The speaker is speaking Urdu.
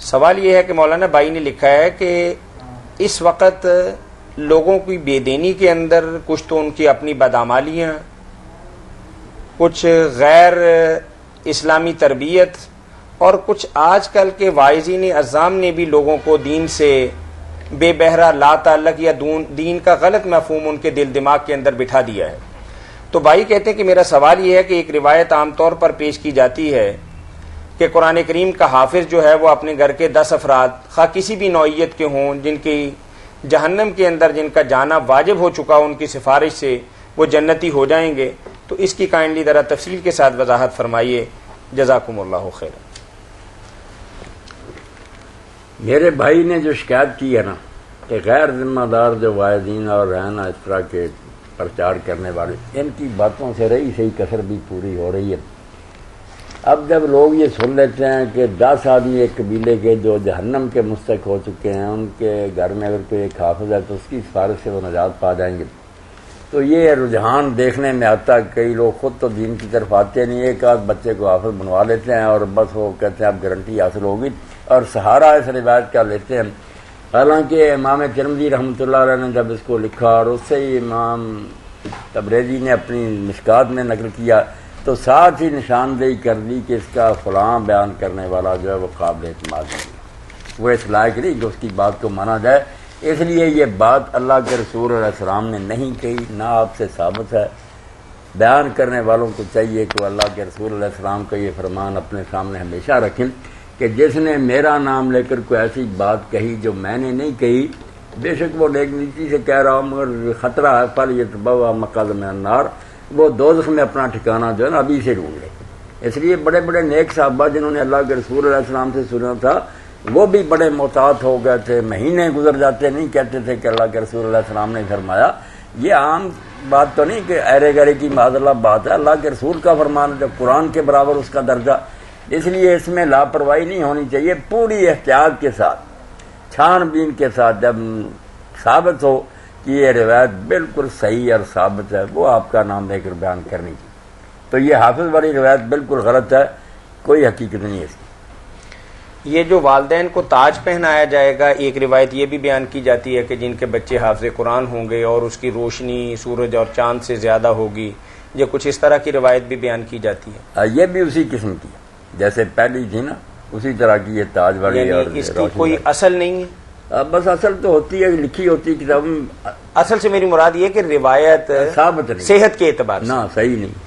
سوال یہ ہے کہ مولانا بھائی نے لکھا ہے کہ اس وقت لوگوں کی بے دینی کے اندر کچھ تو ان کی اپنی بدعمالیاں، کچھ غیر اسلامی تربیت، اور کچھ آج کل کے واعظین اعظام نے بھی لوگوں کو دین سے بے بہرا لا تعلق یا دین کا غلط مفہوم ان کے دل دماغ کے اندر بٹھا دیا ہے۔ تو بھائی کہتے ہیں کہ میرا سوال یہ ہے کہ ایک روایت عام طور پر پیش کی جاتی ہے کہ قرآن کریم کا حافظ جو ہے وہ اپنے گھر کے 10 افراد خواہ کسی بھی نوعیت کے ہوں جن کی جہنم کے اندر جن کا جانا واجب ہو چکا ان کی سفارش سے وہ جنتی ہو جائیں گے، تو اس کی کائنڈلی ذرا تفصیل کے ساتھ وضاحت فرمائیے، جزاکم اللہ خیر۔ میرے بھائی نے جو شکایت کی ہے نا کہ غیر ذمہ دار جو واعظین اور ہیں نا اس طرح کے پرچار کرنے والے، ان کی باتوں سے رہی صحیح کثر بھی پوری ہو رہی ہے۔ اب جب لوگ یہ سن لیتے ہیں کہ 10 آدمی ایک قبیلے کے جو جہنم کے مستحق ہو چکے ہیں ان کے گھر میں اگر کوئی ایک حافظ ہے تو اس کی سفارش سے وہ نجات پا جائیں گے، تو یہ رجحان دیکھنے میں آتا ہے۔ کئی لوگ خود تو دین کی طرف آتے نہیں، ایک آدھ بچے کو حافظ بنوا لیتے ہیں اور بس وہ کہتے ہیں اب گارنٹی حاصل ہوگی اور سہارا اس روایت کا لیتے ہیں۔ حالانکہ امام ترمذی رحمۃ اللہ علیہ نے جب اس کو لکھا اور اس سے ہی امام تبریزی نے اپنی مشکات میں نقل کیا تو ساتھ ہی نشاندہی کر دی کہ اس کا فلاں بیان کرنے والا جو ہے وہ قابل اعتماد نہیں، وہ اس لائق نہیں کہ اس کی بات کو مانا جائے۔ اس لیے یہ بات اللہ کے رسول علیہ السلام نے نہیں کہی، نہ آپ سے ثابت ہے۔ بیان کرنے والوں کو چاہیے کہ وہ اللہ کے رسول علیہ السلام کا یہ فرمان اپنے سامنے ہمیشہ رکھیں کہ جس نے میرا نام لے کر کوئی ایسی بات کہی جو میں نے نہیں کہی، بے شک وہ نیک نیتی سے کہہ رہا ہوں مگر خطرہ ہے فلیتبوأ مقعدہ من النار، وہ دوزخ میں اپنا ٹھکانہ جو ہے نا ابھی سے ڈھونڈ لے۔ اس لیے بڑے بڑے نیک صحابہ جنہوں نے اللہ کے رسول علیہ السلام سے سنا تھا وہ بھی بڑے محتاط ہو گئے تھے، مہینے گزر جاتے نہیں کہتے تھے کہ اللہ کے رسول علیہ السلام نے فرمایا۔ یہ عام بات تو نہیں کہ ایرے گرے کی معاذ اللہ بات ہے، اللہ کے رسول کا فرمان ہے، جب قرآن کے برابر اس کا درجہ، اس لیے اس میں لاپرواہی نہیں ہونی چاہیے۔ پوری احتیاط کے ساتھ، چھان بین کے ساتھ جب ثابت ہو کہ یہ روایت بالکل صحیح اور ثابت ہے وہ آپ کا نام لے کر بیان کرنی چاہیے۔ تو یہ حافظ والی روایت بالکل غلط ہے، کوئی حقیقت نہیں ہے اس کی۔ یہ جو والدین کو تاج پہنایا جائے گا، ایک روایت یہ بھی بیان کی جاتی ہے کہ جن کے بچے حافظ قرآن ہوں گے اور اس کی روشنی سورج اور چاند سے زیادہ ہوگی، یہ کچھ اس طرح کی روایت بھی بیان کی جاتی ہے۔ یہ بھی اسی قسم کی جیسے پہلی تھی نا، اسی طرح کی یہ تاج والی، یعنی اور اس کی کوئی اصل نہیں ہے؟ بس اصل تو ہوتی ہے، لکھی ہوتی ہے کتاب۔ اصل سے میری مراد یہ کہ روایت ثابت نہیں، صحت کے اعتبار سے نہ صحیح نہیں۔